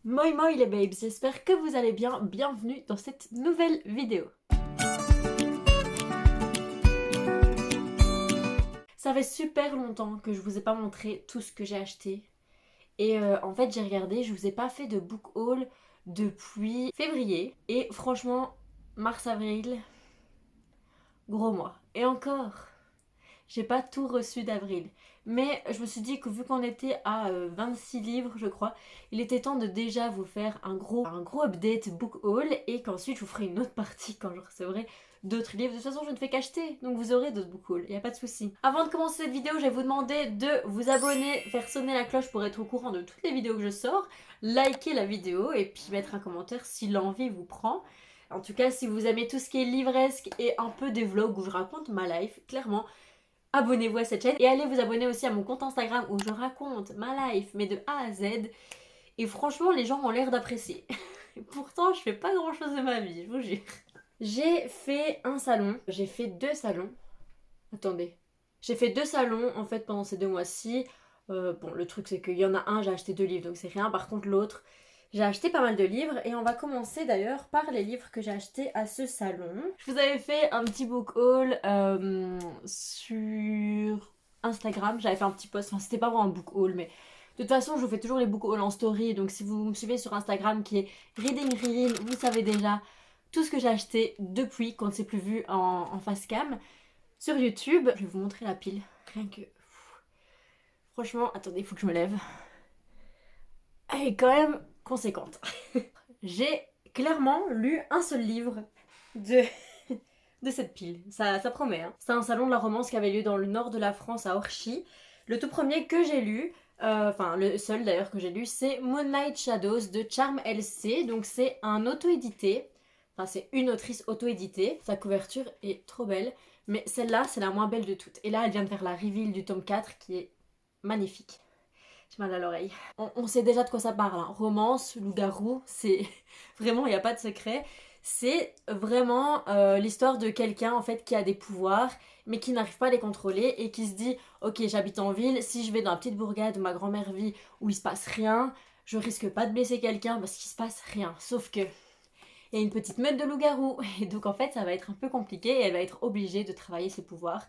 Moi moi les babes, j'espère que vous allez bien, bienvenue dans cette nouvelle vidéo. Ça fait super longtemps que je vous ai pas montré tout ce que j'ai acheté. Et en fait j'ai regardé, je vous ai pas fait de book haul depuis février. Et franchement, mars-avril, gros mois. Et encore, j'ai pas tout reçu d'avril. Mais je me suis dit que vu qu'on était à 26 livres, je crois, il était temps de déjà vous faire un gros update book haul et qu'ensuite je vous ferai une autre partie quand je recevrai d'autres livres. De toute façon, je ne fais qu'acheter, donc vous aurez d'autres book hauls, y a pas de souci. Avant de commencer cette vidéo, je vais vous demander de vous abonner, faire sonner la cloche pour être au courant de toutes les vidéos que je sors, liker la vidéo et puis mettre un commentaire si l'envie vous prend. En tout cas, si vous aimez tout ce qui est livresque et un peu des vlogs où je raconte ma life, clairement, abonnez-vous à cette chaîne et allez vous abonner aussi à mon compte Instagram où je raconte ma life mais de A à Z et franchement les gens ont l'air d'apprécier. Pourtant je fais pas grand chose de ma vie, je vous jure. J'ai fait un salon, j'ai fait deux salons. Attendez. J'ai fait deux salons en fait pendant ces 2 mois-ci. Bon le truc c'est qu'il y en a un, j'ai acheté 2 livres donc c'est rien. Par contre l'autre, j'ai acheté pas mal de livres et on va commencer d'ailleurs par les livres que j'ai achetés à ce salon. Je vous avais fait un petit book haul sur Instagram. J'avais fait un petit post, enfin c'était pas vraiment un book haul mais de toute façon je vous fais toujours les book hauls en story. Donc si vous me suivez sur Instagram qui est Reading Reel, vous savez déjà tout ce que j'ai acheté depuis qu'on ne s'est plus vu en face cam. Sur YouTube, je vais vous montrer la pile. Rien que... Franchement, attendez, il faut que je me lève. Elle est quand même conséquente. J'ai clairement lu un seul livre de, de cette pile. Ça promet. Hein. C'est un salon de la romance qui avait lieu dans le nord de la France à Orchy. Le tout premier que j'ai lu, enfin le seul d'ailleurs que j'ai lu, c'est Moonlight Shadows de Charm LC. Donc c'est un auto-édité. Enfin c'est une autrice auto-éditée. Sa couverture est trop belle. Mais celle-là, c'est la moins belle de toutes. Et là, elle vient de faire la reveal du tome 4 qui est magnifique. J'ai mal à l'oreille. On sait déjà de quoi ça parle. Hein. Romance, loup-garou, c'est vraiment, il n'y a pas de secret. C'est vraiment l'histoire de quelqu'un en fait qui a des pouvoirs mais qui n'arrive pas à les contrôler et qui se dit ok j'habite en ville, si je vais dans la petite bourgade où ma grand-mère vit où il se passe rien, je risque pas de blesser quelqu'un parce qu'il se passe rien. Sauf que il y a une petite meute de loups-garous et donc en fait ça va être un peu compliqué et elle va être obligée de travailler ses pouvoirs.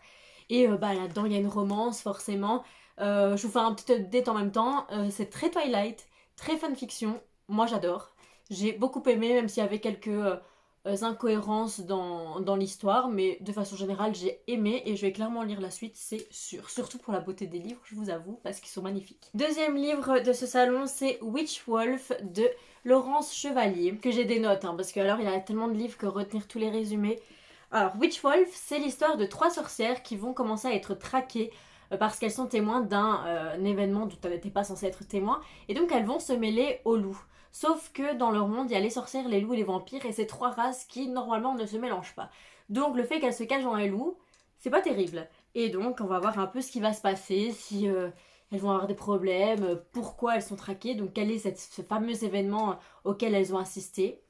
Et bah là-dedans il y a une romance forcément. Je vous fais un petit update en même temps. C'est très Twilight, très fanfiction. Moi j'adore. J'ai beaucoup aimé, même s'il y avait quelques incohérences dans l'histoire, mais de façon générale j'ai aimé et je vais clairement lire la suite, c'est sûr. Surtout pour la beauté des livres, je vous avoue, parce qu'ils sont magnifiques. Deuxième livre de ce salon, c'est Witch Wolf de Laurence Chevalier, que j'ai des notes, hein, parce que alors il y a tellement de livres que retenir tous les résumés. Alors Witch Wolf, c'est l'histoire de 3 sorcières qui vont commencer à être traquées parce qu'elles sont témoins d'un événement dont elles n'étaient pas censées être témoins, et donc elles vont se mêler aux loups. Sauf que dans leur monde, il y a les sorcières, les loups et les vampires, et c'est 3 races qui normalement ne se mélangent pas. Donc le fait qu'elles se cachent dans les loups, c'est pas terrible. Et donc on va voir un peu ce qui va se passer, si elles vont avoir des problèmes, pourquoi elles sont traquées, donc quel est ce fameux événement auquel elles ont assisté.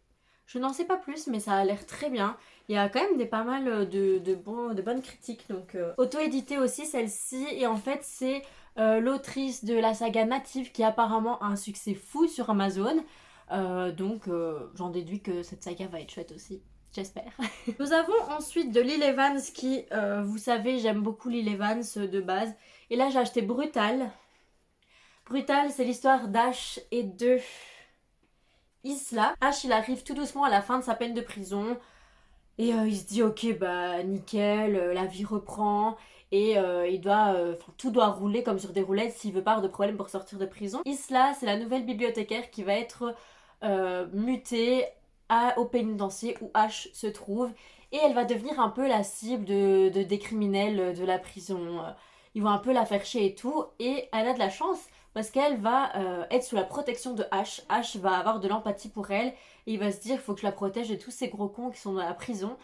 Je n'en sais pas plus, mais ça a l'air très bien. Il y a quand même pas mal de bonnes critiques. Donc, auto-édité aussi celle-ci. Et en fait, c'est l'autrice de la saga Native qui apparemment a un succès fou sur Amazon. Donc, j'en déduis que cette saga va être chouette aussi. J'espère. Nous avons ensuite de Lil Evans qui, vous savez, j'aime beaucoup Lil Evans de base. Et là, j'ai acheté Brutal. Brutal, c'est l'histoire d'Ash et de Isla. Ash, il arrive tout doucement à la fin de sa peine de prison. Et il se dit ok bah nickel, la vie reprend et il doit, tout doit rouler comme sur des roulettes s'il veut pas avoir de problème pour sortir de prison. Isla, c'est la nouvelle bibliothécaire qui va être mutée au pénitencier où Ash se trouve et elle va devenir un peu la cible des criminels de la prison. Ils vont un peu la faire chier et tout et elle a de la chance parce qu'elle va être sous la protection de Ash. Ash va avoir de l'empathie pour elle et il va se dire il faut que je la protège de tous ces gros cons qui sont dans la prison.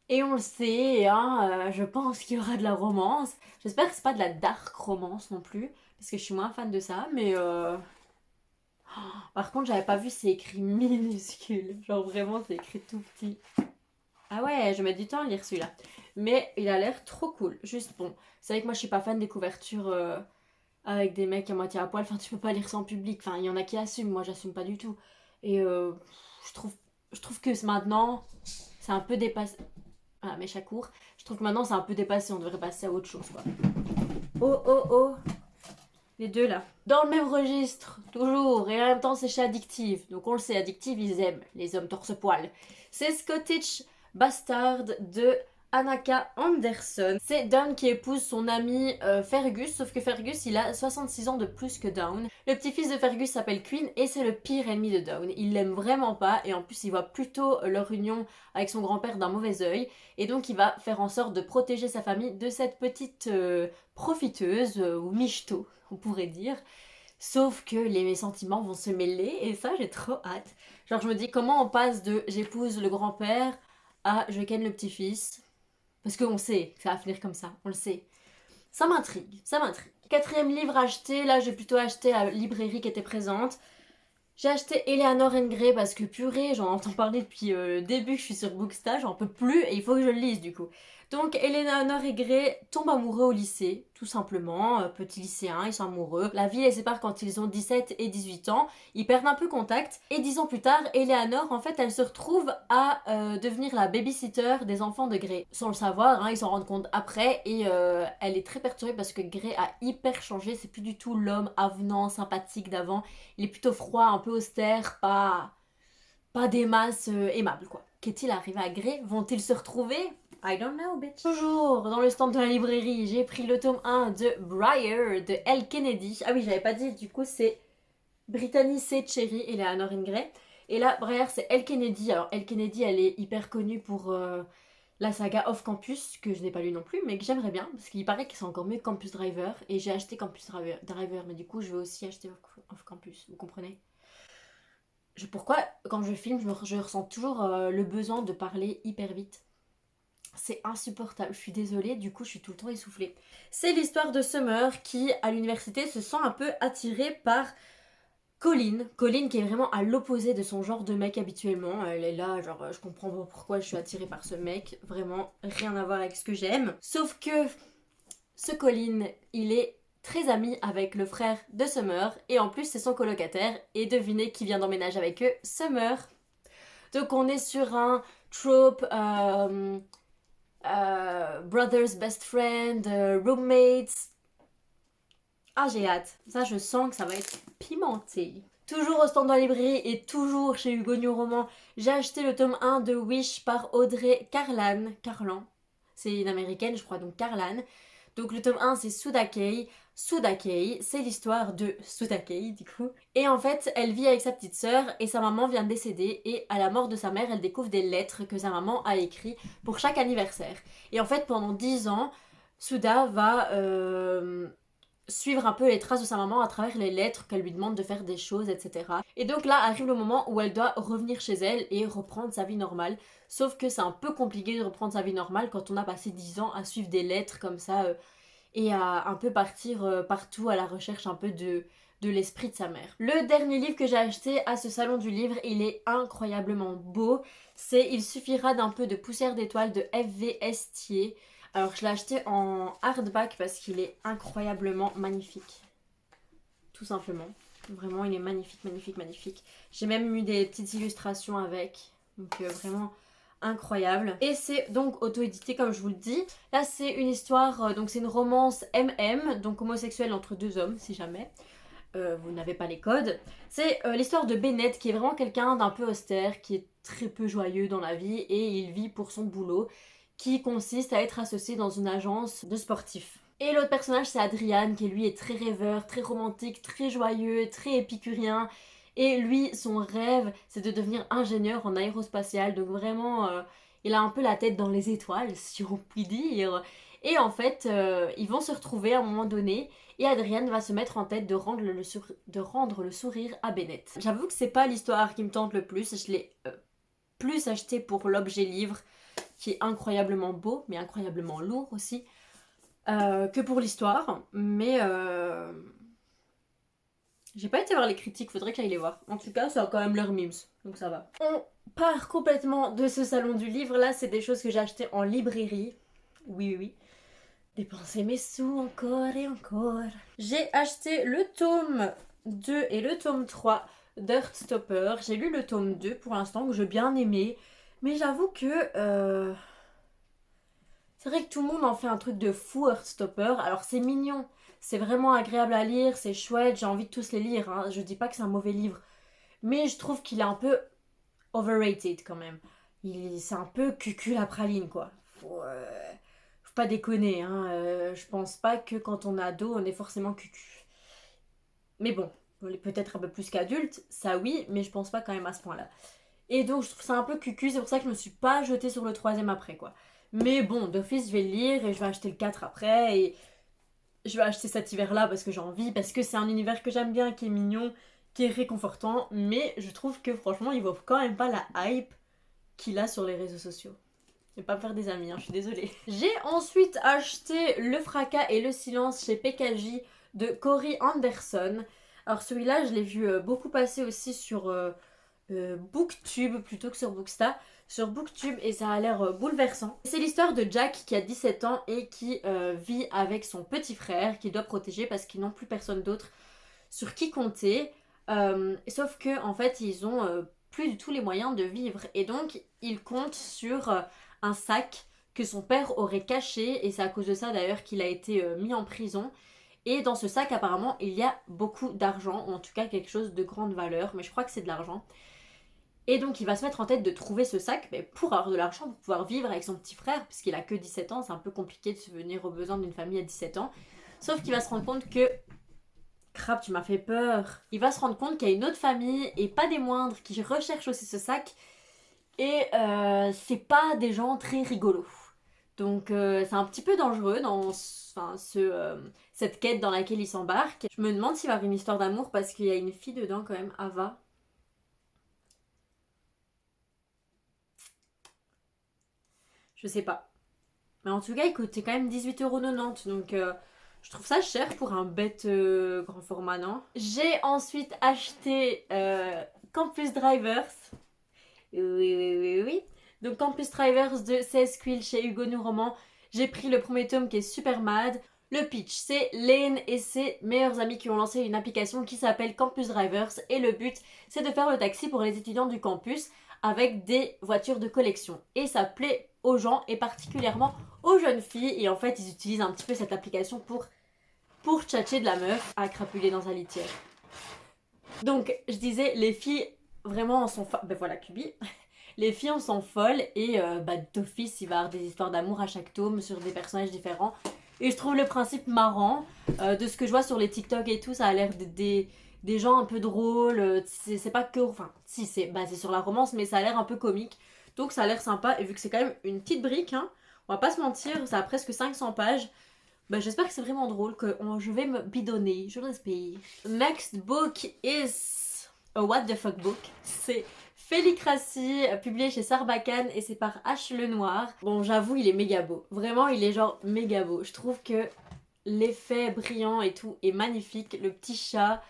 Et on le sait, hein, je pense qu'il y aura de la romance. J'espère que c'est pas de la dark romance non plus, parce que je suis moins fan de ça, mais par contre, j'avais pas vu, c'est écrit minuscule. Genre vraiment, c'est écrit tout petit. Ah ouais, je mets du temps à lire celui-là. Mais il a l'air trop cool. Juste bon, c'est vrai que moi je suis pas fan des couvertures avec des mecs à moitié à poil. Enfin, tu peux pas lire ça en public. Enfin, il y en a qui assument, moi j'assume pas du tout. Et je trouve, je trouve que maintenant, c'est un peu dépassé. Ah, mes chats courent. Je trouve que maintenant c'est un peu dépassé, on devrait passer à autre chose quoi. Oh oh oh, les deux là. Dans le même registre, toujours, et en même temps c'est chez Addictive. Donc on le sait, Addictive ils aiment les hommes torse-poil. C'est Scottish Bastard de Anaka Anderson. C'est Dawn qui épouse son ami Fergus, sauf que Fergus il a 66 ans de plus que Dawn. Le petit-fils de Fergus s'appelle Queen et c'est le pire ennemi de Dawn. Il l'aime vraiment pas et en plus il voit plutôt leur union avec son grand-père d'un mauvais œil. Et donc il va faire en sorte de protéger sa famille de cette petite profiteuse ou michto, on pourrait dire. Sauf que les sentiments vont se mêler et ça j'ai trop hâte. Genre je me dis comment on passe de j'épouse le grand-père à je ken le petit-fils. Parce qu'on sait que ça va finir comme ça, on le sait. Ça m'intrigue, ça m'intrigue. Quatrième livre acheté, là j'ai plutôt acheté la librairie qui était présente. J'ai acheté Eleanor Grey parce que purée, j'en entends parler depuis le début que je suis sur Booksta, j'en peux plus et il faut que je le lise du coup. Donc Eleanor Grey tombe amoureux au lycée, tout simplement, petit lycéen, ils sont amoureux. La vie les sépare quand ils ont 17 et 18 ans, ils perdent un peu contact et 10 ans plus tard, Eleanor en fait elle se retrouve à devenir la babysitter des enfants de Grey. Sans le savoir, hein, ils s'en rendent compte après et elle est très perturbée parce que Grey a hyper changé, c'est plus du tout l'homme avenant, sympathique d'avant, il est plutôt froid, un peu austère, pas des masses aimables quoi. Qu'est-il arrivé à Grey? Vont-ils se retrouver? I don't know, bitch. Toujours dans le stand de la librairie, j'ai pris le tome 1 de Briar de Elle Kennedy. Ah oui, j'avais pas dit, du coup c'est Brittany C. Cherry et Eleanor Grey. Et là, Briar c'est Elle Kennedy. Alors Elle Kennedy, elle est hyper connue pour la saga Off Campus, que je n'ai pas lu non plus, mais que j'aimerais bien, parce qu'il paraît que c'est encore mieux que Campus Driver. Et j'ai acheté Campus Driver, mais du coup je vais aussi acheter Off Campus, vous comprenez? Pourquoi, quand je filme, je ressens toujours le besoin de parler hyper vite. C'est insupportable, je suis désolée, du coup je suis tout le temps essoufflée. C'est l'histoire de Summer qui, à l'université, se sent un peu attirée par Colin. Colin qui est vraiment à l'opposé de son genre de mec habituellement. Elle est là, genre, je comprends pas pourquoi je suis attirée par ce mec. Vraiment, rien à voir avec ce que j'aime. Sauf que ce Colin, il est très ami avec le frère de Summer. Et en plus, c'est son colocataire. Et devinez qui vient d'emménager avec eux? Summer. Donc on est sur un trope... brothers best friend, roommates. Ah, j'ai hâte. Ça, je sens que ça va être pimenté. Toujours au stand de la librairie et toujours chez Hugo New Roman, j'ai acheté le tome 1 de Wish par Audrey Carlan. C'est une américaine, je crois, donc Carlan. Donc le tome 1, c'est Sudakei. Sudakei, c'est l'histoire de Sudakei, du coup. Et en fait, elle vit avec sa petite sœur et sa maman vient de décéder. Et à la mort de sa mère, elle découvre des lettres que sa maman a écrites pour chaque anniversaire. Et en fait, pendant 10 ans, Suda va suivre un peu les traces de sa maman à travers les lettres qu'elle lui demande de faire des choses, etc. Et donc là arrive le moment où elle doit revenir chez elle et reprendre sa vie normale. Sauf que c'est un peu compliqué de reprendre sa vie normale quand on a passé 10 ans à suivre des lettres comme ça et à un peu partir partout à la recherche un peu de l'esprit de sa mère. Le dernier livre que j'ai acheté à ce salon du livre, il est incroyablement beau. C'est Il suffira d'un peu de poussière d'étoiles de F.V. Estier. Alors je l'ai acheté en hardback parce qu'il est incroyablement magnifique. Tout simplement. Vraiment, il est magnifique, magnifique, magnifique. J'ai même eu des petites illustrations avec. Donc vraiment incroyable. Et c'est donc auto-édité comme je vous le dis. Là c'est une histoire, donc c'est une romance MM, donc homosexuelle entre deux hommes si jamais. Vous n'avez pas les codes. C'est l'histoire de Bennett qui est vraiment quelqu'un d'un peu austère, qui est très peu joyeux dans la vie et il vit pour son boulot qui consiste à être associé dans une agence de sportifs. Et l'autre personnage c'est Adrian qui lui est très rêveur, très romantique, très joyeux, très épicurien. Et lui, son rêve, c'est de devenir ingénieur en aérospatial. Donc vraiment, il a un peu la tête dans les étoiles, si on peut dire. Et en fait, ils vont se retrouver à un moment donné. Et Adrian va se mettre en tête de rendre le sourire à Bennett. J'avoue que c'est pas l'histoire qui me tente le plus. Je l'ai plus acheté pour l'objet livre, qui est incroyablement beau, mais incroyablement lourd aussi, que pour l'histoire. Mais j'ai pas été voir les critiques, faudrait que j'aille les voir. En tout cas, ça a quand même leur memes, donc ça va. On part complètement de ce salon du livre. Là, c'est des choses que j'ai achetées en librairie. Oui, oui, oui. dépenser mes sous encore et encore. J'ai acheté le tome 2 et le tome 3 d'Heartstopper. J'ai lu le tome 2 pour l'instant que j'ai bien aimé. Mais j'avoue que c'est vrai que tout le monde en fait un truc de fou Heartstopper. Alors c'est mignon, c'est vraiment agréable à lire, c'est chouette, j'ai envie de tous les lire. Hein. Je dis pas que c'est un mauvais livre. Mais je trouve qu'il est un peu overrated quand même. C'est un peu cucul la praline quoi. Faut pas déconner, hein. Je pense pas que quand on est ado, on est forcément cucu. Mais bon, on est peut-être un peu plus qu'adulte, ça oui, mais je pense pas quand même à ce point-là. Et donc je trouve ça un peu cucu, c'est pour ça que je me suis pas jetée sur le troisième après quoi. Mais bon, d'office je vais le lire et je vais acheter le 4 après et je vais acheter cet hiver-là parce que j'ai envie, parce que c'est un univers que j'aime bien, qui est mignon, qui est réconfortant, mais je trouve que franchement il vaut quand même pas la hype qu'il a sur les réseaux sociaux. Je vais pas me faire des amis, hein, je suis désolée. J'ai ensuite acheté Le Fracas et le Silence chez PKJ de Cory Anderson. Alors celui-là, je l'ai vu beaucoup passer aussi sur Booktube plutôt que sur Booksta. Sur Booktube et ça a l'air bouleversant. C'est l'histoire de Jack qui a 17 ans et qui vit avec son petit frère qu'il doit protéger parce qu'ils n'ont plus personne d'autre sur qui compter. Sauf que en fait, ils ont plus du tout les moyens de vivre et donc ils comptent sur un sac que son père aurait caché et c'est à cause de ça d'ailleurs qu'il a été mis en prison. Et dans ce sac apparemment il y a beaucoup d'argent, ou en tout cas quelque chose de grande valeur, mais je crois que c'est de l'argent. Et donc il va se mettre en tête de trouver ce sac mais pour avoir de l'argent, pour pouvoir vivre avec son petit frère, puisqu'il a que 17 ans, c'est un peu compliqué de subvenir aux besoins d'une famille à 17 ans. Sauf qu'il va se rendre compte que crap, tu m'as fait peur. Il va se rendre compte qu'il y a une autre famille, et pas des moindres, qui recherche aussi ce sac. Et c'est pas des gens très rigolos. Donc c'est un petit peu dangereux dans cette quête dans laquelle il s'embarque. Je me demande s'il va y avoir une histoire d'amour parce qu'il y a une fille dedans quand même, Ava. Je sais pas. Mais en tout cas, il coûtait quand même 18,90€. Donc je trouve ça cher pour un bête grand format, non? J'ai ensuite acheté Campus Drivers. Oui, oui, oui, oui. Donc Campus Drivers de 16 Quill chez Hugo Nous Roman. J'ai pris le premier tome qui est super mad. Le pitch, c'est Lane et ses meilleurs amis qui ont lancé une application qui s'appelle Campus Drivers et le but, c'est de faire le taxi pour les étudiants du campus avec des voitures de collection. Et ça plaît aux gens et particulièrement aux jeunes filles. Et en fait, ils utilisent un petit peu cette application pour tchatcher de la meuf à crapuler dans sa litière. Donc, je disais, les filles vraiment en sont ben voilà, Cubi. Les filles en sont folles et d'office, il va y avoir des histoires d'amour à chaque tome sur des personnages différents. Et je trouve le principe marrant. De ce que je vois sur les TikTok et tout, ça a l'air des gens un peu drôles. C'est pas que. Enfin, si, c'est basé sur la romance, mais ça a l'air un peu comique. Donc ça a l'air sympa. Et vu que c'est quand même une petite brique, hein, on va pas se mentir, ça a presque 500 pages. Bah, j'espère que c'est vraiment drôle, que je vais me bidonner, je l'espère. Next book is a what the fuck book. C'est Félicratie, publié chez Sarbacane et c'est par H Lenoir. Bon, j'avoue, il est méga beau. Vraiment, il est genre méga beau. Je trouve que l'effet brillant et tout est magnifique. Le petit chat.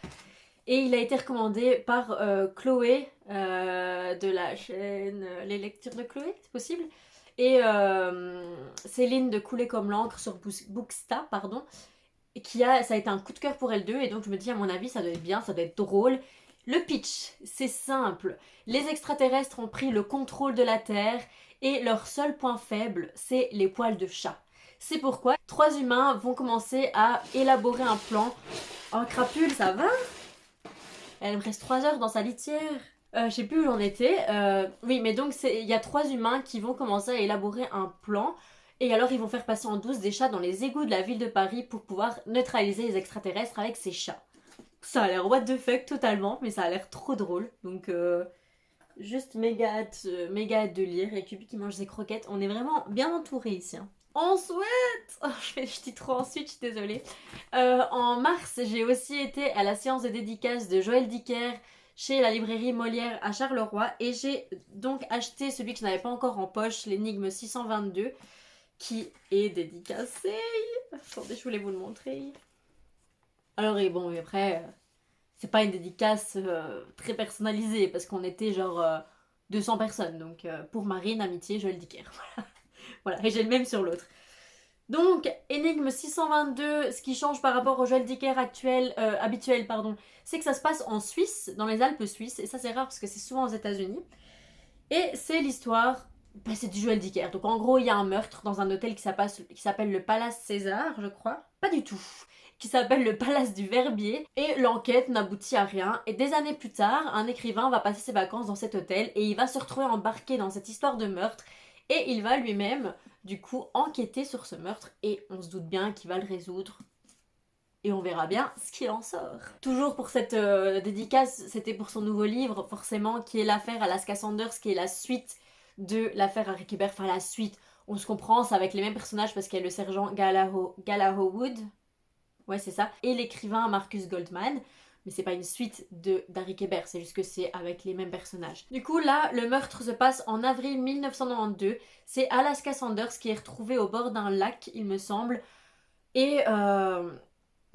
Et il a été recommandé par Chloé de la chaîne Les Lectures de Chloé, c'est possible. Et Céline de Couler comme l'encre sur Booksta, pardon, ça a été un coup de cœur pour elle deux. Et donc je me dis, à mon avis, ça doit être bien, ça doit être drôle. Le pitch, c'est simple. Les extraterrestres ont pris le contrôle de la Terre et leur seul point faible, c'est les poils de chat. C'est pourquoi 3 humains vont commencer à élaborer un plan. Oh, crapule, ça va? Elle me reste 3 heures dans sa litière. Je sais plus où j'en étais. Oui, mais donc il y a 3 humains qui vont commencer à élaborer un plan. Et alors ils vont faire passer en douce des chats dans les égouts de la ville de Paris pour pouvoir neutraliser les extraterrestres avec ces chats. Ça a l'air what the fuck totalement, mais ça a l'air trop drôle. Donc juste méga hâte de lire. Et Cubi qui mange ses croquettes. On est vraiment bien entourés ici. Hein. Ensuite, je dis trop ensuite, je suis désolée. En mars, j'ai aussi été à la séance de dédicace de Joël Dicker chez la librairie Molière à Charleroi et j'ai donc acheté celui que je n'avais pas encore en poche, l'énigme 622, qui est dédicacé. Attendez, je voulais vous le montrer. Alors, et bon, après, c'est pas une dédicace très personnalisée parce qu'on était genre 200 personnes. Donc, pour Marine, amitié, Joël Dicker. Voilà, et j'ai le même sur l'autre. Donc, énigme 622, ce qui change par rapport au Joël Dicker habituel, c'est que ça se passe en Suisse, dans les Alpes suisses, et ça c'est rare parce que c'est souvent aux États-Unis. Et c'est l'histoire, c'est du Joël Dicker. Donc en gros, il y a un meurtre dans un hôtel qui s'appelle le Palace César, je crois. Pas du tout. Qui s'appelle le Palace du Verbier. Et l'enquête n'aboutit à rien. Et des années plus tard, un écrivain va passer ses vacances dans cet hôtel et il va se retrouver embarqué dans cette histoire de meurtre. Et il va lui-même, du coup, enquêter sur ce meurtre. Et on se doute bien qu'il va le résoudre. Et on verra bien ce qu'il en sort. Toujours pour cette dédicace, c'était pour son nouveau livre, forcément, qui est l'affaire Alaska Sanders, qui est la suite de l'affaire Harry Kéber. Enfin, la suite, on se comprend, c'est avec les mêmes personnages parce qu'il y a le sergent Gallagher Wood. Ouais, c'est ça. Et l'écrivain Marcus Goldman. Mais c'est pas une suite d'Harry Kéber, c'est juste que c'est avec les mêmes personnages. Du coup, là, le meurtre se passe en avril 1992. C'est Alaska Sanders qui est retrouvée au bord d'un lac, il me semble. Et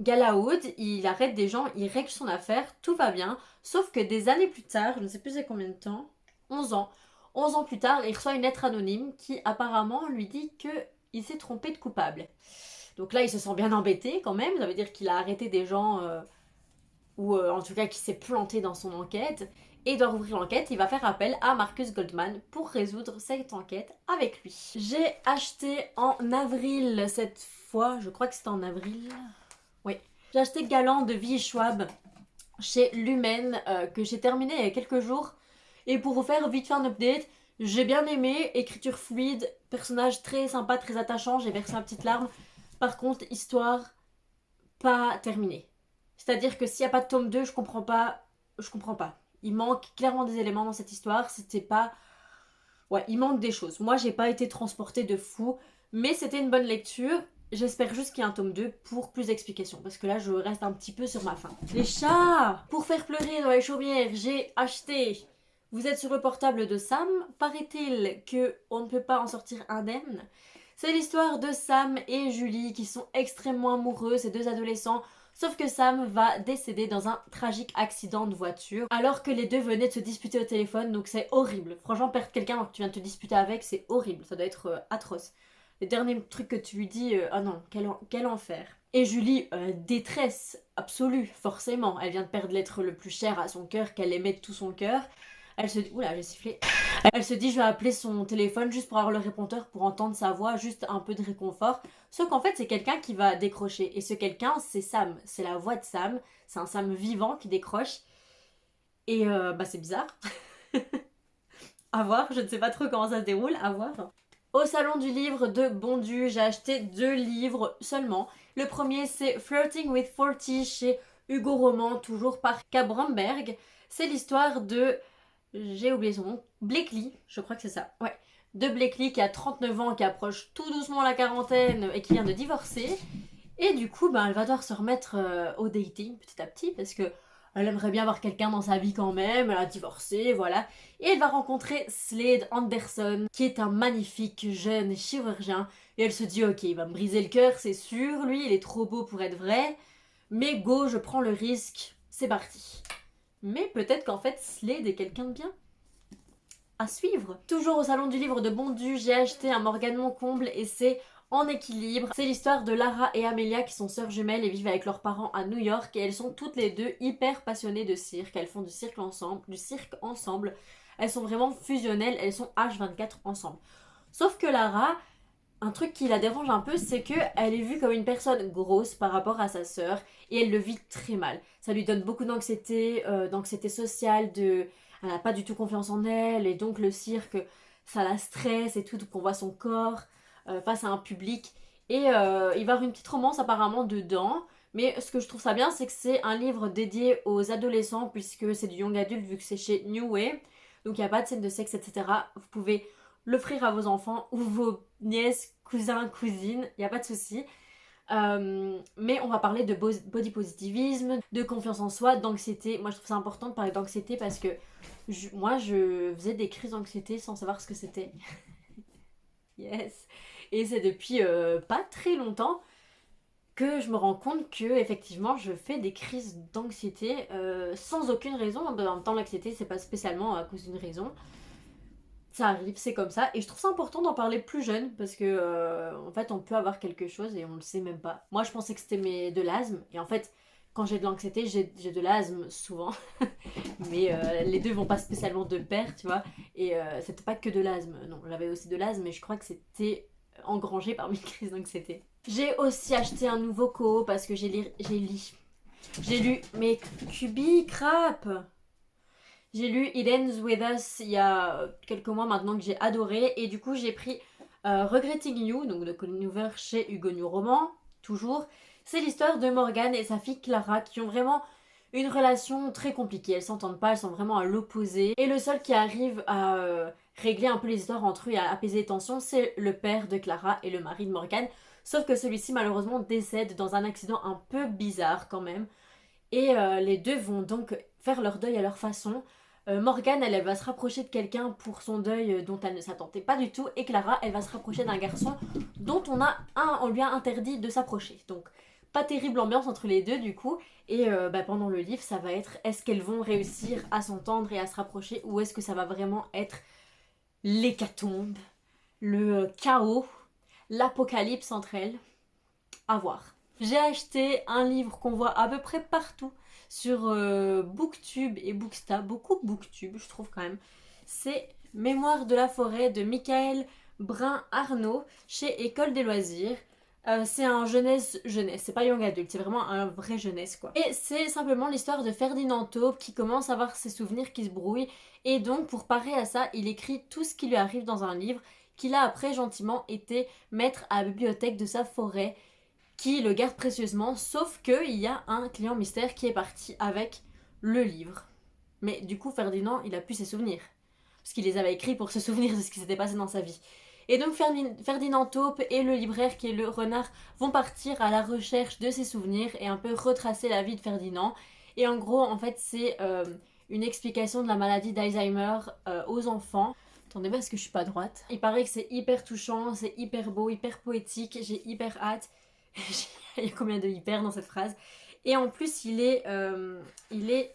Galaoud, il arrête des gens, il règle son affaire, tout va bien. Sauf que des années plus tard, je ne sais plus c'est combien de temps, 11 ans. 11 ans plus tard, il reçoit une lettre anonyme qui apparemment lui dit qu'il s'est trompé de coupable. Donc là, il se sent bien embêté quand même, ça veut dire qu'il a arrêté des gens, ou en tout cas qu'il s'est planté dans son enquête. Et il doit rouvrir l'enquête, il va faire appel à Marcus Goldman pour résoudre cette enquête avec lui. J'ai acheté en avril cette fois, je crois que c'était en avril. Oui. J'ai acheté Galant de V. Schwab chez Lumen que j'ai terminé il y a quelques jours. Et pour vous faire vite fait un update, j'ai bien aimé, écriture fluide, personnage très sympa, très attachant, j'ai versé ma petite larme. Par contre, histoire pas terminée. C'est-à-dire que s'il n'y a pas de tome 2, je comprends pas. Il manque clairement des éléments dans cette histoire, c'était pas... Ouais, il manque des choses. Moi, j'ai pas été transportée de fou, mais c'était une bonne lecture. J'espère juste qu'il y a un tome 2 pour plus d'explications, parce que là, je reste un petit peu sur ma faim. Les chats! Pour faire pleurer dans les chaumières, j'ai acheté... Vous êtes sur le portable de Sam. Paraît-il que on ne peut pas en sortir indemne. C'est l'histoire de Sam et Julie qui sont extrêmement amoureux, ces deux adolescents. Sauf que Sam va décéder dans un tragique accident de voiture alors que les deux venaient de se disputer au téléphone, donc c'est horrible. Franchement, perdre quelqu'un alors que tu viens de te disputer avec, c'est horrible, ça doit être atroce. Les derniers trucs que tu lui dis, ah non, quel enfer. Et Julie, détresse absolue, forcément. Elle vient de perdre l'être le plus cher à son cœur, qu'elle aimait de tout son cœur. Elle se dit, oula, j'ai sifflé. Elle se dit, je vais appeler son téléphone juste pour avoir le répondeur, pour entendre sa voix, juste un peu de réconfort. Sauf qu'en fait, c'est quelqu'un qui va décrocher. Et ce quelqu'un, c'est Sam. C'est la voix de Sam. C'est un Sam vivant qui décroche. Et c'est bizarre. À voir, je ne sais pas trop comment ça se déroule, à voir. Au salon du livre de Bondu, j'ai acheté 2 livres seulement. Le premier, c'est Flirting with 40 chez Hugo Roman, toujours par K. Bromberg. C'est l'histoire de... J'ai oublié son nom. Blakely, je crois que c'est ça. Ouais. De Blakely qui a 39 ans, qui approche tout doucement la quarantaine et qui vient de divorcer. Et du coup, elle va devoir se remettre au dating petit à petit parce que elle aimerait bien avoir quelqu'un dans sa vie quand même. Elle a divorcé, voilà. Et elle va rencontrer Slade Anderson, qui est un magnifique jeune chirurgien. Et elle se dit, ok, il va me briser le cœur, c'est sûr. Lui, il est trop beau pour être vrai. Mais go, je prends le risque. C'est parti. Mais peut-être qu'en fait, Slade est quelqu'un de bien. À suivre. Toujours au salon du livre de Bondu, j'ai acheté un Morgane Moncomble et c'est En équilibre. C'est l'histoire de Lara et Amelia qui sont sœurs jumelles et vivent avec leurs parents à New York et elles sont toutes les deux hyper passionnées de cirque. Elles font du cirque ensemble. Elles sont vraiment fusionnelles, elles sont H24 ensemble. Sauf que Lara, un truc qui la dérange un peu, c'est qu'elle est vue comme une personne grosse par rapport à sa sœur et elle le vit très mal. Ça lui donne beaucoup d'anxiété sociale, elle n'a pas du tout confiance en elle et donc le cirque, ça la stresse et tout, donc on voit son corps face à un public. Et il va y avoir une petite romance apparemment dedans. Mais ce que je trouve ça bien, c'est que c'est un livre dédié aux adolescents puisque c'est du young adulte vu que c'est chez New Way. Donc il n'y a pas de scène de sexe, etc. Vous pouvez l'offrir à vos enfants ou vos nièces, cousins, cousines, il n'y a pas de souci. Mais on va parler de body positivisme, de confiance en soi, d'anxiété. Moi je trouve ça important de parler d'anxiété parce que moi je faisais des crises d'anxiété sans savoir ce que c'était. Yes. Et c'est depuis pas très longtemps que je me rends compte que effectivement je fais des crises d'anxiété sans aucune raison. En même temps l'anxiété c'est pas spécialement à cause d'une raison. ça arrive, c'est comme ça. Et je trouve ça important d'en parler plus jeune parce que en fait on peut avoir quelque chose et on le sait même pas. Moi je pensais que c'était de l'asthme et en fait quand j'ai de l'anxiété j'ai de l'asthme souvent. Mais les deux vont pas spécialement de pair, tu vois. Et c'était pas que de l'asthme, non, j'avais aussi de l'asthme mais je crois que c'était engrangé par mes crises d'anxiété. J'ai aussi acheté un nouveau Koho parce que j'ai lu mais Kubi crap. J'ai lu It Ends With Us il y a quelques mois maintenant que j'ai adoré et du coup j'ai pris Regretting You, donc de Colleen Hoover chez Hugo New Roman, toujours. C'est l'histoire de Morgan et sa fille Clara qui ont vraiment une relation très compliquée. Elles s'entendent pas, elles sont vraiment à l'opposé. Et le seul qui arrive à régler un peu les histoires entre eux et à apaiser les tensions, c'est le père de Clara et le mari de Morgan. Sauf que celui-ci malheureusement décède dans un accident un peu bizarre quand même. Et les deux vont donc faire leur deuil à leur façon. Morgane, elle va se rapprocher de quelqu'un pour son deuil dont elle ne s'attendait pas du tout. Et Clara, elle va se rapprocher d'un garçon dont on lui a interdit de s'approcher. Donc, pas terrible ambiance entre les deux du coup. Et pendant le livre, ça va être est-ce qu'elles vont réussir à s'entendre et à se rapprocher ou est-ce que ça va vraiment être l'hécatombe, le chaos, l'apocalypse entre elles? À voir. J'ai acheté un livre qu'on voit à peu près partout sur Booktube et Booksta, beaucoup Booktube je trouve quand même. C'est Mémoire de la forêt de Michael Brun-Arnaud chez École des loisirs. C'est un jeunesse, c'est pas young adulte, c'est vraiment un vrai jeunesse quoi. Et c'est simplement l'histoire de Ferdinand Taupe qui commence à avoir ses souvenirs qui se brouillent et donc pour parer à ça, il écrit tout ce qui lui arrive dans un livre qu'il a après gentiment été mettre à la bibliothèque de sa forêt qui le garde précieusement, sauf qu'il y a un client mystère qui est parti avec le livre. Mais du coup, Ferdinand, il a plus ses souvenirs. Parce qu'il les avait écrits pour se souvenir de ce qui s'était passé dans sa vie. Et donc Ferdinand Taupe et le libraire qui est le renard vont partir à la recherche de ses souvenirs et un peu retracer la vie de Ferdinand. Et en gros, en fait, c'est une explication de la maladie d'Alzheimer aux enfants. Attendez parce que je suis pas droite. Il paraît que c'est hyper touchant, c'est hyper beau, hyper poétique, j'ai hyper hâte. Il y a combien de hyper dans cette phrase? Et en plus, il est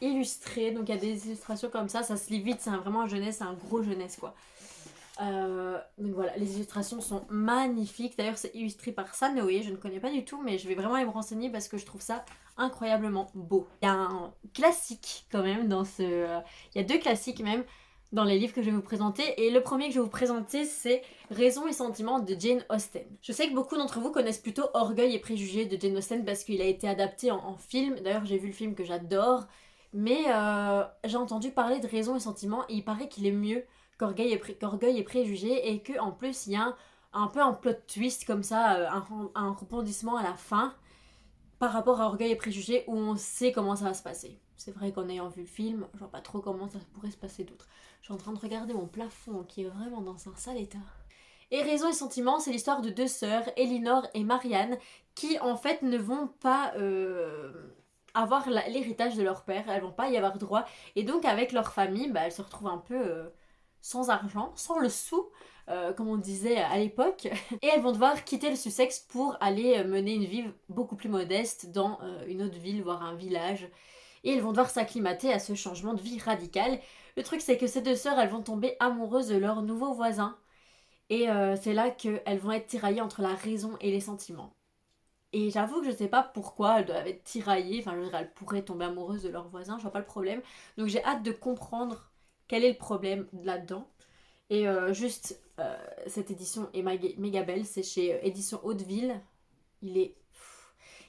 illustré, donc il y a des illustrations comme ça se lit vite, c'est vraiment un jeunesse, c'est un gros jeunesse quoi. Donc voilà, les illustrations sont magnifiques. D'ailleurs, c'est illustré par Sanoé, je ne connais pas du tout, mais je vais vraiment aller me renseigner parce que je trouve ça incroyablement beau. Il y a un classique quand même dans ce. Il y a deux classiques même dans les livres que je vais vous présenter. Et le premier que je vais vous présenter, c'est Raison et Sentiment de Jane Austen. Je sais que beaucoup d'entre vous connaissent plutôt Orgueil et Préjugés de Jane Austen parce qu'il a été adapté en film. D'ailleurs, j'ai vu le film que j'adore. Mais j'ai entendu parler de Raison et Sentiment et il paraît qu'il est mieux qu'Orgueil et Préjugés et qu'en plus il y a un peu un plot twist comme ça, un rebondissement à la fin par rapport à Orgueil et Préjugés où on sait comment ça va se passer. C'est vrai qu'en ayant vu le film, je vois pas trop comment ça pourrait se passer d'autre. Je suis en train de regarder mon plafond qui est vraiment dans un sale état. Et Raison et Sentiment, c'est l'histoire de deux sœurs, Elinor et Marianne, qui en fait ne vont pas avoir l'héritage de leur père, elles vont pas y avoir droit. Et donc avec leur famille, elles se retrouvent un peu sans argent, sans le sou, comme on disait à l'époque. Et elles vont devoir quitter le Sussex pour aller mener une vie beaucoup plus modeste dans une autre ville, voire un village. Et elles vont devoir s'acclimater à ce changement de vie radical. Le truc c'est que ces deux sœurs, elles vont tomber amoureuses de leur nouveau voisin. Et c'est là qu'elles vont être tiraillées entre la raison et les sentiments. Et j'avoue que je sais pas pourquoi elles doivent être tiraillées, enfin je veux dire, elles pourraient tomber amoureuses de leur voisin, je vois pas le problème. Donc j'ai hâte de comprendre quel est le problème là-dedans. Et cette édition est méga belle, c'est chez Édition Hauteville. Il est...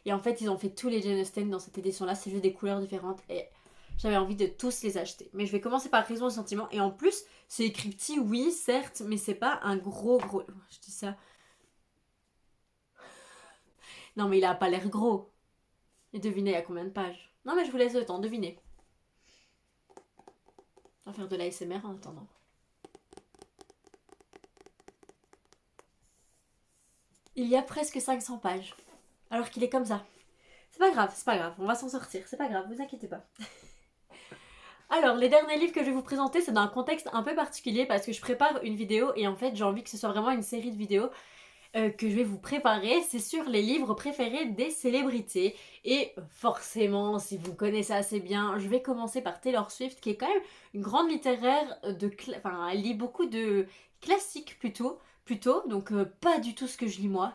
Et en fait ils ont fait tous les Jane Austen dans cette édition-là, c'est juste des couleurs différentes et j'avais envie de tous les acheter. Mais je vais commencer par Raison et Sentiment. Et en plus, c'est écrit petit, oui, certes, mais c'est pas un gros... Je dis ça... Non mais il a pas l'air gros. Et devinez, il y a combien de pages? Non mais je vous laisse le temps, devinez. On va faire de l'ASMR en attendant. Il y a presque 500 pages. Alors qu'il est comme ça. C'est pas grave, on va s'en sortir. C'est pas grave, vous inquiétez pas. Alors, les derniers livres que je vais vous présenter, c'est dans un contexte un peu particulier parce que je prépare une vidéo et en fait, j'ai envie que ce soit vraiment une série de vidéos. que je vais vous préparer, c'est sur les livres préférés des célébrités. Et forcément, si vous me connaissez assez bien, je vais commencer par Taylor Swift, qui est quand même une grande littéraire enfin, elle lit beaucoup de classiques plutôt, donc pas du tout ce que je lis moi.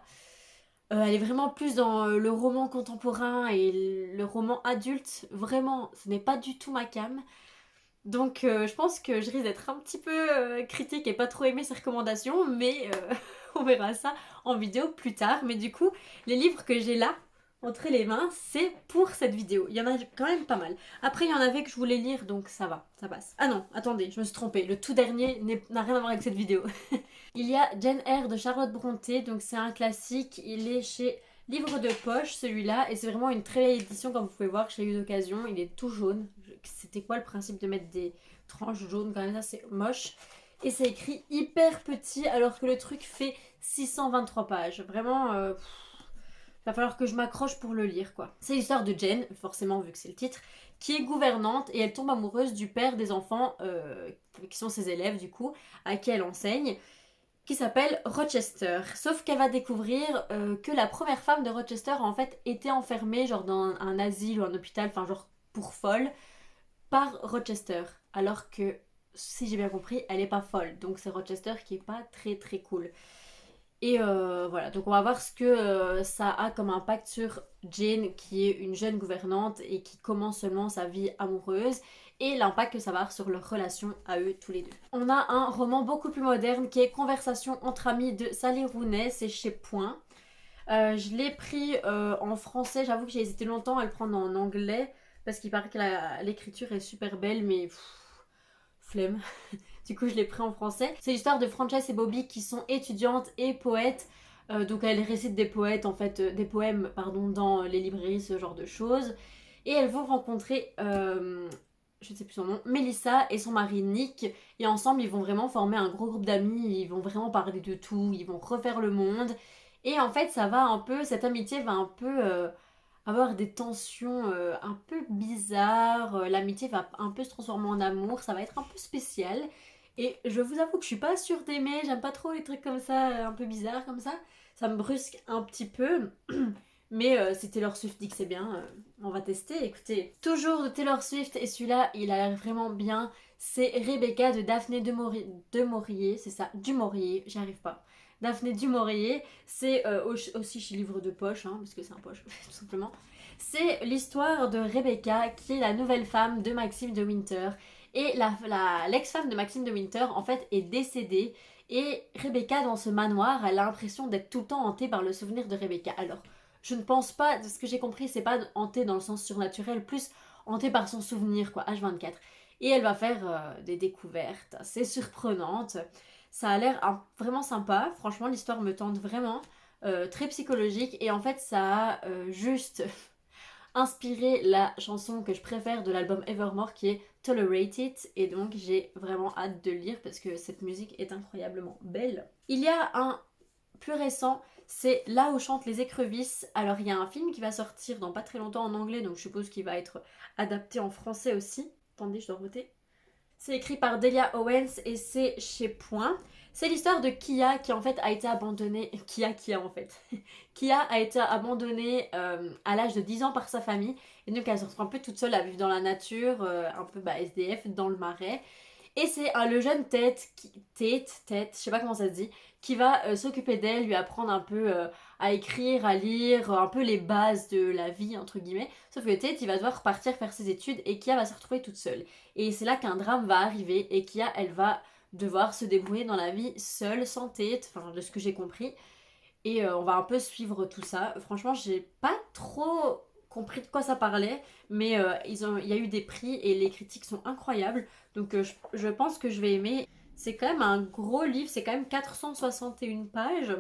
Elle est vraiment plus dans le roman contemporain et le roman adulte. Vraiment, ce n'est pas du tout ma came. Donc je pense que je risque d'être un petit peu critique et pas trop aimer ses recommandations, mais on verra ça en vidéo plus tard. Mais du coup, les livres que j'ai là, entre les mains, c'est pour cette vidéo. Il y en a quand même pas mal. Après, il y en avait que je voulais lire, donc ça va, ça passe. Ah non, attendez, je me suis trompée. Le tout dernier n'a rien à voir avec cette vidéo. Il y a Jane Eyre de Charlotte Brontë, donc c'est un classique. Il est chez Livre de poche, celui-là, et c'est vraiment une très belle édition, comme vous pouvez voir, que j'ai eu d'occasion. Il est tout jaune. C'était quoi le principe de mettre des tranches jaunes quand même, ça c'est moche. Et c'est écrit hyper petit, alors que le truc fait 623 pages. Vraiment, va falloir que je m'accroche pour le lire, quoi. C'est l'histoire de Jane, forcément, vu que c'est le titre, qui est gouvernante, et elle tombe amoureuse du père des enfants, qui sont ses élèves, du coup, à qui elle enseigne, qui s'appelle Rochester. Sauf qu'elle va découvrir que la première femme de Rochester a en fait été enfermée genre dans un asile ou un hôpital, enfin genre pour folle, par Rochester. Alors que, si j'ai bien compris, elle est pas folle. Donc c'est Rochester qui est pas très très cool. Et voilà, donc on va voir ce que ça a comme impact sur Jane, qui est une jeune gouvernante et qui commence seulement sa vie amoureuse, et l'impact que ça va avoir sur leur relation à eux tous les deux. On a un roman beaucoup plus moderne qui est Conversation entre amis de Sally Rooney, c'est chez Point. Je l'ai pris en français, j'avoue que j'ai hésité longtemps à le prendre en anglais, parce qu'il paraît que l'écriture est super belle, mais flemme. Du coup, je l'ai pris en français. C'est l'histoire de Frances et Bobby qui sont étudiantes et poètes. Donc, elles récitent des poètes, en fait, des poèmes, pardon, dans les librairies, ce genre de choses. Et elles vont rencontrer, je ne sais plus son nom, Melissa et son mari Nick. Et ensemble, ils vont vraiment former un gros groupe d'amis. Ils vont vraiment parler de tout. Ils vont refaire le monde. Et en fait, ça va un peu, cette amitié va un peu avoir des tensions un peu bizarres. L'amitié va un peu se transformer en amour. Ça va être un peu spécial. Et je vous avoue que je suis pas sûre d'aimer, j'aime pas trop les trucs comme ça, un peu bizarres comme ça. Ça me brusque un petit peu. Mais si Taylor Swift dit que c'est bien, on va tester. Écoutez, toujours de Taylor Swift, et celui-là, il a l'air vraiment bien. C'est Rebecca de Daphné de Maurier, c'est ça, du Maurier, j'y arrive pas. Daphné du Maurier, c'est aussi chez Livre de poche, hein, parce que c'est un poche, tout simplement. C'est l'histoire de Rebecca, qui est la nouvelle femme de Maxime de Winter. Et l'ex-femme de Maxime de Winter, en fait, est décédée. Et Rebecca, dans ce manoir, elle a l'impression d'être tout le temps hantée par le souvenir de Rebecca. Alors, je ne pense pas, de ce que j'ai compris, c'est pas hantée dans le sens surnaturel, plus hantée par son souvenir, quoi, H24. Et elle va faire des découvertes assez surprenantes. Ça a l'air vraiment sympa. Franchement, l'histoire me tente vraiment. Très psychologique. Et en fait, ça a juste inspiré la chanson que je préfère de l'album Evermore, qui est Tolerate It. Et donc, j'ai vraiment hâte de le lire parce que cette musique est incroyablement belle. Il y a un plus récent, c'est Là où chantent les écrevisses. Alors, il y a un film qui va sortir dans pas très longtemps en anglais, donc je suppose qu'il va être adapté en français aussi. Attendez, je dois voter. C'est écrit par Delia Owens et c'est chez Point. C'est l'histoire de Kia qui en fait a été abandonnée. Kia en fait. Kia a été abandonnée à l'âge de 10 ans par sa famille. Et donc elle se retrouve un peu toute seule à vivre dans la nature, un peu SDF, dans le marais. Et c'est le jeune Tate, je sais pas comment ça se dit, qui va s'occuper d'elle, lui apprendre un peu à écrire, à lire, un peu les bases de la vie, entre guillemets. Sauf que Tate, il va devoir partir faire ses études et Kia va se retrouver toute seule. Et c'est là qu'un drame va arriver et Kia, elle va devoir se débrouiller dans la vie seule, sans Tate, enfin de ce que j'ai compris. Et on va un peu suivre tout ça. Franchement, j'ai pas trop compris de quoi ça parlait, mais il y a eu des prix et les critiques sont incroyables. Donc je pense que je vais aimer. C'est quand même un gros livre, c'est quand même 461 pages.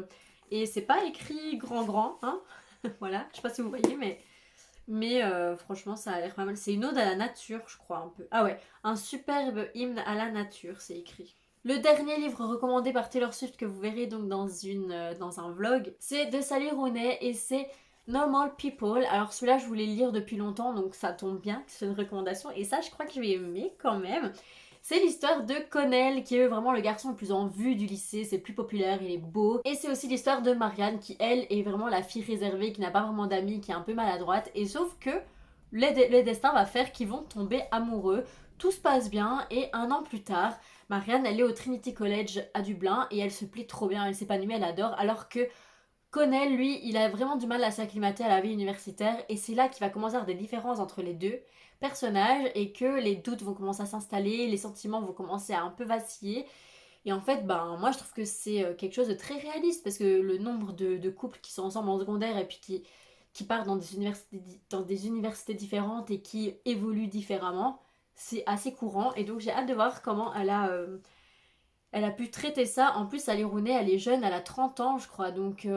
Et c'est pas écrit grand, hein. Voilà, je sais pas si vous voyez, mais franchement, ça a l'air pas mal. C'est une ode à la nature, je crois, un peu. Ah ouais, un superbe hymne à la nature, c'est écrit. Le dernier livre recommandé par Taylor Swift que vous verrez donc dans un vlog, c'est de Sally Rooney et c'est Normal People. Alors celui-là, je voulais le lire depuis longtemps, donc ça tombe bien que c'est une recommandation. Et ça, je crois que je vais aimer quand même. C'est l'histoire de Connell, qui est vraiment le garçon le plus en vue du lycée, c'est le plus populaire, il est beau. Et c'est aussi l'histoire de Marianne, qui elle est vraiment la fille réservée, qui n'a pas vraiment d'amis, qui est un peu maladroite. Et sauf que le destin va faire qu'ils vont tomber amoureux. Tout se passe bien et un an plus tard, Marianne elle est au Trinity College à Dublin et elle se plaît trop bien, elle s'épanouit, elle adore, alors que Connell, lui, il a vraiment du mal à s'acclimater à la vie universitaire et c'est là qu'il va commencer à avoir des différences entre les deux personnages et que les doutes vont commencer à s'installer, les sentiments vont commencer à un peu vaciller. Et en fait, ben, moi je trouve que c'est quelque chose de très réaliste parce que le nombre de couples qui sont ensemble en secondaire et puis qui partent dans des universités différentes et qui évoluent différemment, c'est assez courant. Et donc j'ai hâte de voir comment elle a pu traiter ça. En plus, Sally Rooney, elle est jeune, elle a 30 ans, je crois. Donc,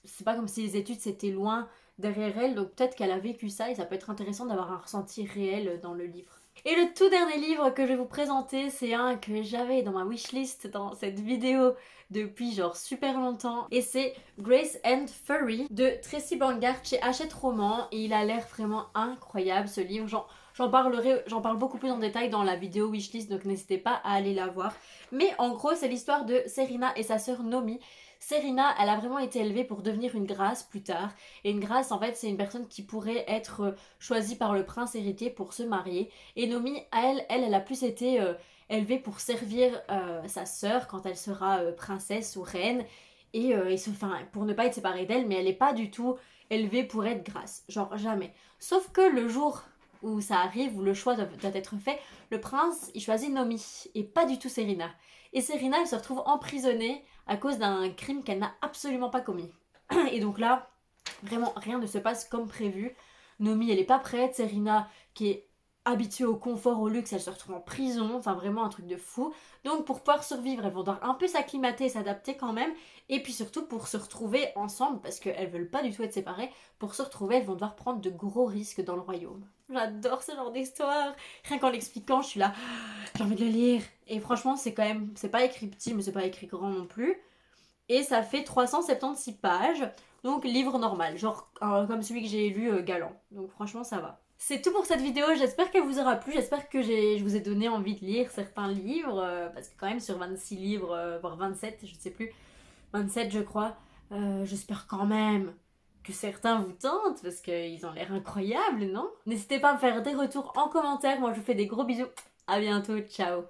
c'est pas comme si les études c'était loin derrière elle. Donc, peut-être qu'elle a vécu ça et ça peut être intéressant d'avoir un ressenti réel dans le livre. Et le tout dernier livre que je vais vous présenter, c'est un que j'avais dans ma wishlist dans cette vidéo depuis genre super longtemps. Et c'est Grace and Furry de Tracy Bangart chez Hachette Roman. Et il a l'air vraiment incroyable ce livre. J'en parle beaucoup plus en détail dans la vidéo wishlist, donc n'hésitez pas à aller la voir. Mais en gros, c'est l'histoire de Serena et sa sœur Nomi. Serena, elle a vraiment été élevée pour devenir une grâce plus tard. Et une grâce, en fait, c'est une personne qui pourrait être choisie par le prince héritier pour se marier. Et Nomi, elle a plus été élevée pour servir sa sœur quand elle sera princesse ou reine. Enfin, pour ne pas être séparée d'elle, mais elle n'est pas du tout élevée pour être grâce. Genre jamais. Sauf que le jour où ça arrive, où le choix doit être fait, le prince, il choisit Nomi et pas du tout Serena. Et Serena, elle se retrouve emprisonnée à cause d'un crime qu'elle n'a absolument pas commis. Et donc là, vraiment, rien ne se passe comme prévu. Nomi, elle est pas prête. Serena, qui est habituée au confort, au luxe, elle se retrouve en prison. Enfin, vraiment un truc de fou. Donc, pour pouvoir survivre, elles vont devoir un peu s'acclimater et s'adapter quand même. Et puis surtout, pour se retrouver ensemble, parce qu'elles veulent pas du tout être séparées, pour se retrouver, elles vont devoir prendre de gros risques dans le royaume. J'adore ce genre d'histoire. Rien qu'en l'expliquant, je suis là, j'ai envie de le lire. Et franchement, c'est quand même, c'est pas écrit petit, mais c'est pas écrit grand non plus. Et ça fait 376 pages. Donc livre normal, genre comme celui que j'ai lu Galant. Donc franchement ça va. C'est tout pour cette vidéo, j'espère qu'elle vous aura plu, j'espère que je vous ai donné envie de lire certains livres, parce que quand même sur 26 livres, voire 27, je ne sais plus, 27 je crois, j'espère quand même que certains vous tentent, parce qu'ils ont l'air incroyables, non? N'hésitez pas à me faire des retours en commentaire, moi je vous fais des gros bisous, à bientôt, ciao.